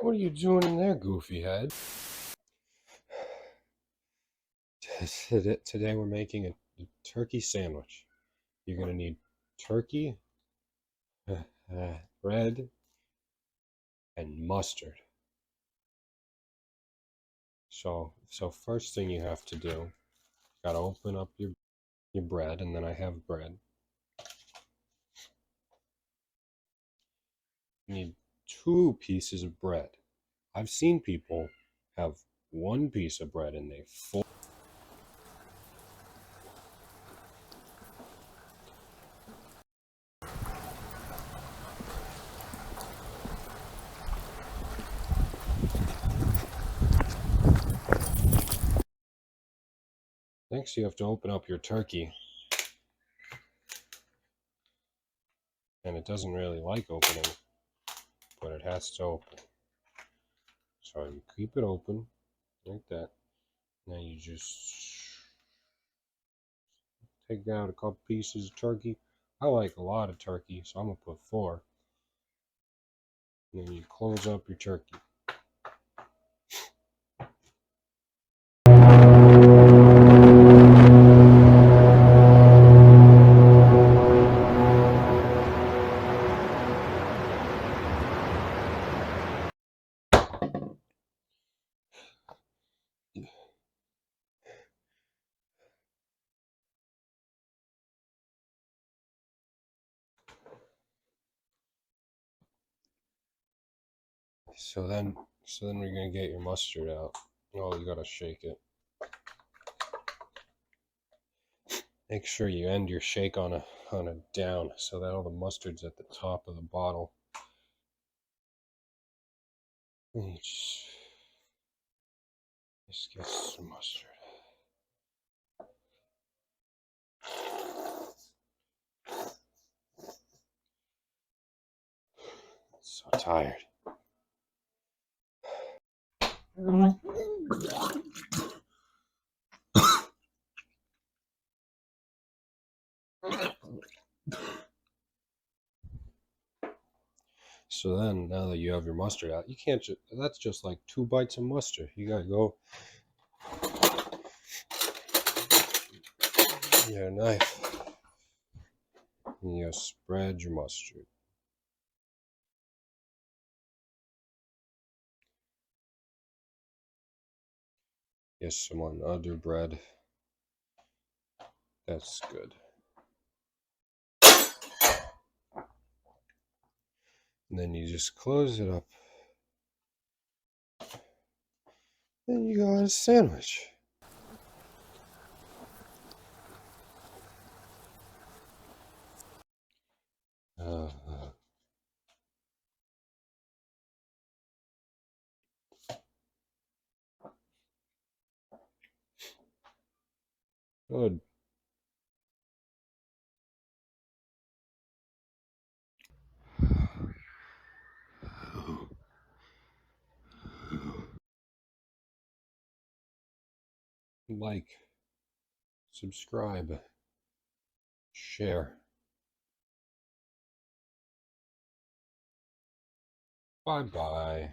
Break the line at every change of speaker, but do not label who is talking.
What are you doing in there, goofy head? Today we're making a turkey sandwich. You're going to need turkey, bread, and mustard. So first thing you have to do, you got to open up your bread, and then I have bread. You need 2 pieces of bread. I've seen people have 1 piece of bread and they fold. Next, you have to open up your turkey. And it doesn't really like opening, but it has to open. So you keep it open, like that. Now you just take out a couple pieces of turkey. I like a lot of turkey, so I'm going to put 4. And then you close up your turkey. So then we're gonna get your mustard out. Oh, you gotta shake it. Make sure you end your shake on a down so that all the mustard's at the top of the bottle. And you just get some mustard. So tired. So then, now that you have your mustard out, you can't just, that's just like 2 bites of mustard. You gotta go, get a knife, and you gotta spread your mustard. Get some on other bread. That's good. And then you just close it up. Then you got a sandwich. Good. Like, subscribe, share. Bye-bye.